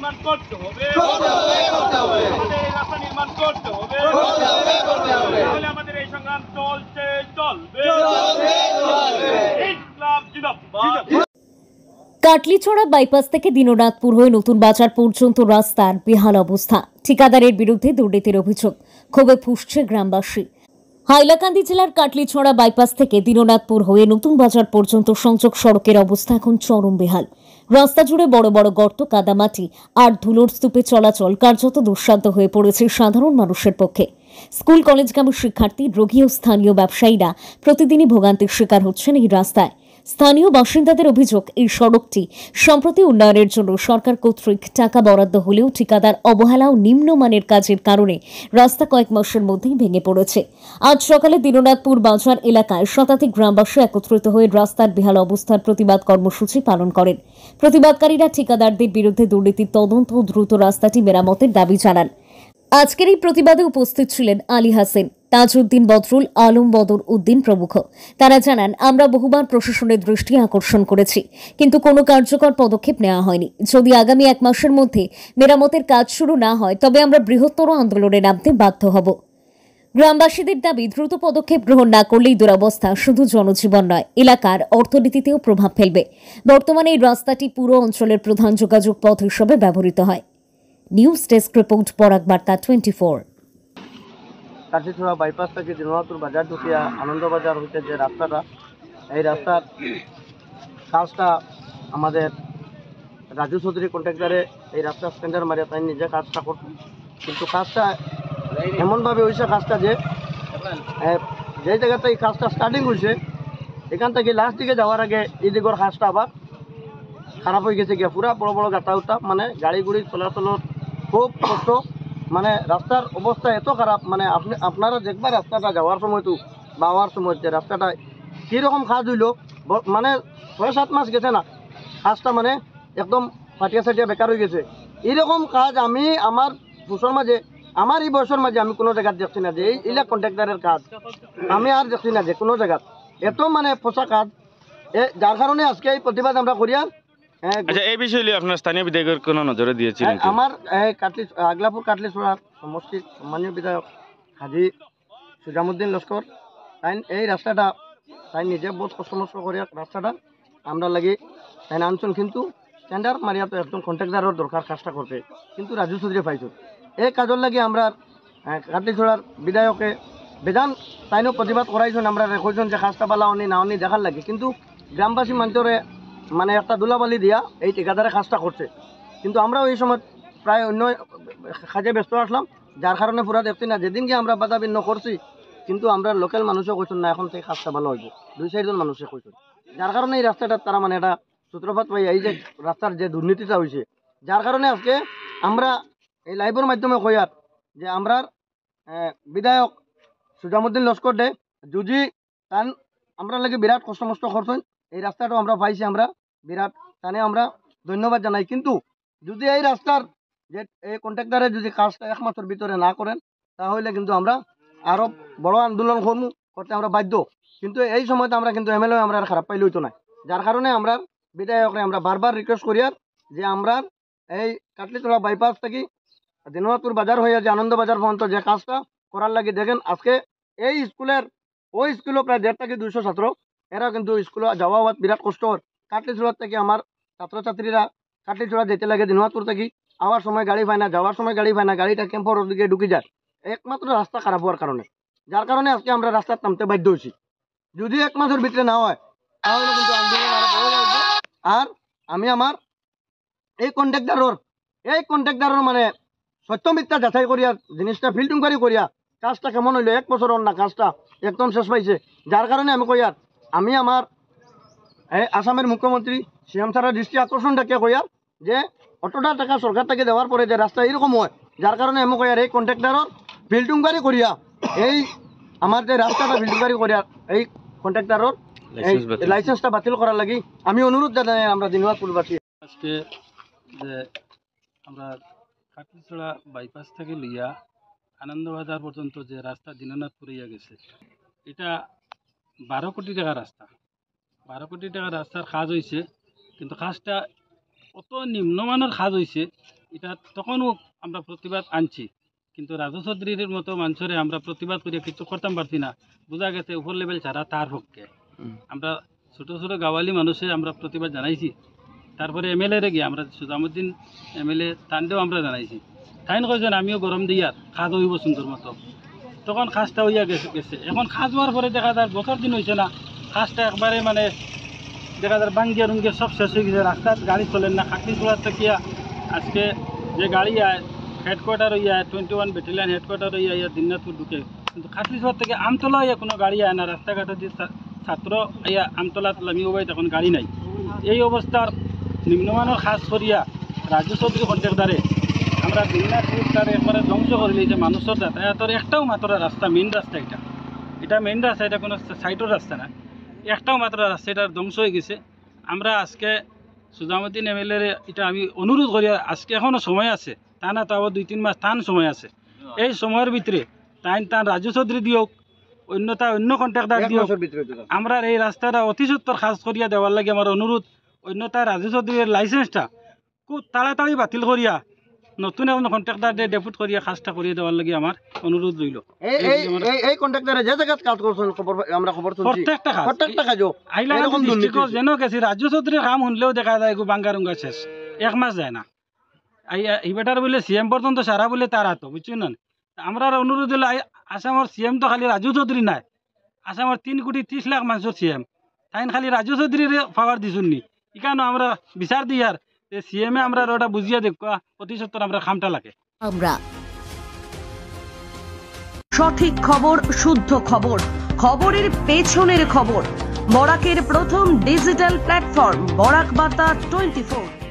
নির্মাণ করতে হবে, আমাদের এই রাস্তা নির্মাণ করতে হবে, তাহলে আমাদের এই সংগ্রাম চলছে চলবে। ইনকলাব জিন্দাবাদ। কাটলিছড়া বাইপাস থেকে দিননাথপুর হয়ে নতুন বাজার পর্যন্ত রাস্তার বেহাল অবস্থা। ঠিকাদারের বিরুদ্ধে দুর্নীতির অভিযোগ, ক্ষোভে ফুঁসছে গ্রামবাসী। হাইলাকান্দি জেলার কাটলিছড়া বাইপাস থেকে দিননাথপুর হয়ে নতুন বাজার পর্যন্ত সংযোগ সড়কের অবস্থা এখন চরম বেহাল। রাস্তা জুড়ে বড় বড় গর্ত, কাদামাটি আর ধুলোর স্তূপে চলাচল কার্যত দুঃসাধ্য হয়ে পড়েছে সাধারণ মানুষের পক্ষে। স্কুল কলেজগামী শিক্ষার্থী, রোগী ও স্থানীয় ব্যবসায়ীরা প্রতিদিনই ভোগান্তির শিকার হচ্ছেন এই রাস্তায়। স্থানীয় বাসিন্দাদের অভিযোগ, এই সড়কটি সম্প্রতি উন্নয়নের জন্য সরকার কর্তৃক টাকা বরাদ্দ হলেও ঠিকাদার অবহেলা ও নিম্নমানের কাজের কারণে রাস্তা কয়েক মাসের মধ্যেই ভেঙে পড়েছে। আজ সকালে দিননাথপুর বাজার এলাকায় শতাধিক গ্রামবাসী একত্রিত হয়ে রাস্তার বেহাল অবস্থার প্রতিবাদ কর্মসূচি পালন করেন। প্রতিবাদকারীরা ঠিকাদারদের বিরুদ্ধে দুর্নীতির তদন্ত ও দ্রুত রাস্তাটি মেরামতের দাবি জানান। আজকের এই প্রতিবাদে উপস্থিত ছিলেন আলী হাসেন, তাজউদ্দিন বদরুল, আলম বদর উদ্দিন প্রমুখ। তারা জানান, আমরা বহুবার প্রশাসনের দৃষ্টি আকর্ষণ করেছি, কিন্তু কোনো কার্যকর পদক্ষেপ নেওয়া হয়নি। যদি আগামী 1 মাসের মধ্যে মেরামতের কাজ শুরু না হয় তবে আমরা বৃহত্তর আন্দোলনে নামতে বাধ্য হব। গ্রামবাসীদের দাবি, দ্রুত পদক্ষেপ গ্রহণ না করলেই দুরবস্থা শুধু জনজীবন নয়, এলাকার অর্থনীতিতেও প্রভাব ফেলবে। বর্তমানে এই রাস্তাটি পুরো অঞ্চলের প্রধান যোগাযোগ পথ হিসেবে ব্যবহৃত হয়। নিউজ ডেস্ক রিপোর্ট, পরাগ বার্তা 24। কাটলিছড়া বাইপাস থেকে দিননাথপুর বাজার ঢুকিয়া আনন্দবাজার হইতে যে রাস্তাটা, এই রাস্তার কাজটা আমাদের রাজু চৌধুরী কন্ট্রাক্টারে এই রাস্তা স্ট্যান্ডার মারিয়া তাই নিজে কাজটা করত, কিন্তু কাজটা এমনভাবে হয়েছে কাজটা যে যে জায়গাতে এই কাজটা স্টার্টিং হয়েছে এখান থেকে লাস্ট দিকে যাওয়ার আগে এই দিকের কাজটা আবার খারাপ হয়ে গেছে গিয়া, পুরা বড় বড় গাতা উঠা, মানে গাড়ি গুড়ি চলাচলের খুব কষ্ট। মানে রাস্তার অবস্থা এত খারাপ, মানে আপনারা দেখবার রাস্তাটা যাওয়ার সময় তো বাওয়ার সময় যে রাস্তাটা কীরকম কাজ হইল, মানে 6-7 মাস গেছে না কাজটা, মানে একদম ফাটিয়া সাটিয়া বেকার হয়ে গেছে। এইরকম কাজ আমি আমার বছর মাঝে, আমার এই বছর মাঝে আমি কোনো জায়গায় দেখছি না যে এইলা কন্ট্রাক্টারের কাজ আমি আর দেখছি না যে কোনো জায়গায় এত মানে পচা কাজ, যার কারণে আজকে এই প্রতিবাদ আমরা করিয়া। আচ্ছা, এই বিষয়ে আপনার স্থানীয় বিধায়কের কোনো নজরে দিয়েছিলেন? আমার আগলাপুর কাটলিছড়ার সমষ্টির সম্মানীয় বিধায়ক হাজি সুজামুদ্দিন লস্কর তাই এই রাস্তাটা তাই নিজে বহুত কষ্ট মষ্ট করিয়া রাস্তাটা আমরা লাগি তাই আনছেন, কিন্তু টেন্ডার মারিয়া তো একজন কন্ট্রাক্টারের দরকার কাজটা করতে, কিন্তু রাজু চৌধুরী পাইছো এই কাজের লাগে আমরা কাটলিছড়ার বিধায়কে বেজান তাইনও প্রতিবাদ করাইছেন, আমরা কইছেন যে কাজটা পালা অনি না অনি দেখার লাগে, কিন্তু গ্রামবাসী মানুষরে মানে একটা দুলাবালি দিয়া এই ঠিকাদারে কাজটা করছে, কিন্তু আমরাও এই সময় প্রায় অন্য কাজে ব্যস্ত আসলাম, যার কারণে পুরা দেখছি না। যেদিনকে আমরা বাধা বিঘ্ন করছি, কিন্তু আমরা লোকাল মানুষও কইছেন না এখন থেকে কাজটা ভালো হইব, 2-4 জন মানুষে কইছেন, যার কারণে এই রাস্তাটা তারা মানে এটা সূত্রপাত পাই এই যে রাস্তার যে দুর্নীতিটা হয়েছে, যার কারণে আজকে আমরা এই লাইভের মাধ্যমে কইয়ার যে আমরা বিধায়ক সুজামুদ্দিন লস্কর দে যদি তান আমরা লাগে বিরাট কষ্ট মষ্ট করছেন, এই রাস্তাটাও আমরা পাইছি, আমরা বিরাট তানে আমরা ধন্যবাদ জানাই, কিন্তু যদি এই রাস্তার যে এই কন্ট্রাক্টারে যদি কাজটা 1 মাসের ভিতরে না করেন তাহলে কিন্তু আমরা আরো বড় আন্দোলন করতে আমরা বাধ্য, কিন্তু এই সময়তে আমরা কিন্তু এমএলএ আমরা খারাপ পাইলে হইতো না, যার কারণে আমরা বিধায়করে আমরা বারবার রিকোয়েস্ট করিয়ার যে আমরা এই কাটলিছড়া বাইপাস থেকে দিননাথপুর বাজার হয়ে যে আনন্দবাজার পর্যন্ত যে কাজটা করার লাগে, দেখেন আজকে এই স্কুলের ওই স্কুলও প্রায় 150 থেকে 200 ছাত্র, এরা কিন্তু স্কুলে যাওয়া বিরাট কষ্ট। কাটলিছড়া থেকে আমার ছাত্রছাত্রীরা কাটলিছড়া যেতে লাগে দিননাথপুর থেকে, আওয়ার সময় গাড়ি পায় না, যাওয়ার সময় গাড়ি পায় না, গাড়িটা ক্যাম্পর দিকে ঢুকে যায় একমাত্র রাস্তা খারাপ হওয়ার কারণে, যার কারণে আজকে আমরা রাস্তার নামতে বাধ্য হয়েছি। যদি 1 মাসের ভিতরে না হয় তাহলে কিন্তু আন্দোলন আরো বড় হবে। আর আমি আমার এই কন্ট্রাক্টরের মানে সত্য মিথ্যা যাচাই করিয়া জিনিসটা ফিল্টিং করিয়া কাজটা কেমন হইলো, 1 বছর না কাজটা একদম শেষ পাইছে, যার কারণে আমি কইয়ার আমি আমার এই আসামের মুখ্যমন্ত্রী সিএম স্যারের দৃষ্টি আকর্ষণ ডাকিয়া কইয়ার যে অতটা টাকা সরকার থেকে দেওয়ার পরে যে রাস্তা এরকম হয়, যার কারণে আমি কইয়ার এই কন্ট্রাক্টরের ফিল্টিং করিয়া এই আমার যে রাস্তাটা ফিল্টিং করিয়া এই কন্ট্রাক্টরের এই লাইসেন্সটা বাতিল করার লাগি আমি অনুরোধ জানাই আমরা দিননাথপুরবাসী। আজকে যে আমরা কাটলিছড়া বাইপাস থেকে লইয়া আনন্দবাজার পর্যন্ত যে রাস্তা দিননাথপুর ইয়া গেছে, এটা 12 কোটি টাকার রাস্তা, 12 কোটি টাকার রাস্তার কাজ হয়েছে, কিন্তু কাজটা অত নিম্নমানের কাজ হয়েছে এটা তখনও আমরা প্রতিবাদ আনছি, কিন্তু রাজু চৌধুরীর মতো মানুষরে আমরা প্রতিবাদ করিয়া কিছু করতাম পারছি না। বোঝা গেছে উপর লেভেল ছাড়া তার পক্ষে। আমরা ছোট ছোট গাওয়ালি মানুষে আমরা প্রতিবাদ জানাইছি। তারপরে এমএলএ গিয়ে আমরা সুজামুদ্দিন এমএলএ তান্ডেও আমরা জানাইছি। তাইন কইছেন আমিও গরম দিয়ার খাজ হইব সুন্দর মতো। তখন খাজটা হইয়া গেছে। এখন খাজ হওয়ার পরে দেখা যায় বছর দিন হয়েছে না, খাজটা একবারে মানে দেখা যায় বাঙ্গিয়া রুঙ্গিয়া সব শেষ হয়ে গেছে। রাস্তার গাড়ি চলেন না। কাটলিছড়ার থেকে আজকে যে গাড়ি আয় হেডকোয়ার্টার হইয়া 21 ব্যাটালিয়ন হেডকোয়ার্টার হইয়া দিনাজপুর ঢুকে, কিন্তু কাটলিছড়ার থেকে আমতলা হইয়া কোনো গাড়ি আয় না। রাস্তাঘাটে যে ছাত্র ইয়া আমতলা লামিও ভাই তখন গাড়ি নাই। এই অবস্থার নিম্নমানের খাস করিয়া রাজু চৌধুরী কন্ট্রাক্টরে আমরা দিনাজপুর তার একবারে ধ্বংস করে লিয়েছে। মানুষের যাতায়াতের একটাও মাত্র রাস্তা, মেইন রাস্তা এটা মেইন রাস্তা, এটা কোনো সাইডের রাস্তা না, একটাও মাত্র রাস্তা, এটা ধ্বংস হয়ে গেছে। আমরা আজকে সুজামুদ্দিন এমএলএ এটা আমি অনুরোধ করি, আজকে এখনও সময় আছে, তা না তো আবার 2-3 মাস টান সময় আছে। এই সময়ের ভিতরে টান রাজু চৌধুরী দিয়ক, অন্য কন্ট্রাক্টর দিয়ক, আমরা এই রাস্তাটা অতি সত্তর খাস করিয়া দেওয়ার লাগে আমার অনুরোধ। অন্যতা রাজু চৌধুরীর লাইসেন্সটা খুব তাড়াতাড়ি বাতিল করিয়া নতুন এখন কন্ট্রাক্টর ডেপুট করিয়া খাসটা করিয়ে দেওয়ার লাগে আমার অনুরোধ রইল। এই কন্ট্রাক্টরে যে জায়গাত কাজ করছেন আমরা খবর শুনছি প্রত্যেকটা কাজ যেন গেছি রাজু চৌধুরীর কাম শুনলেও দেখা যায় বাঙ্গারুঙ্গা শেষ, 1 মাস যায় না। এই বেটার বলে সিএম পর্যন্ত সারা বলে তারা তো বুঝছেন না। আমরা অনুরোধ হলো আসামের সিএম তো খালি রাজু চৌধুরী নাই, আসামের 3,30,00,000 মানুষের সিএম, তাই খালি রাজু চৌধুরীর পাওয়ার দিছুন নি। এখানে আমরা বিচার দিই আর সিএমএ আমরা ওটা বুঝিয়ে দেখ অতি সত্তর আমরা খামটা লাগে। আমরা সঠিক খবর, শুদ্ধ খবর, খবরের পেছনের খবর। বরাকের প্রথম ডিজিটাল প্ল্যাটফর্ম বরাক বার্তা 24।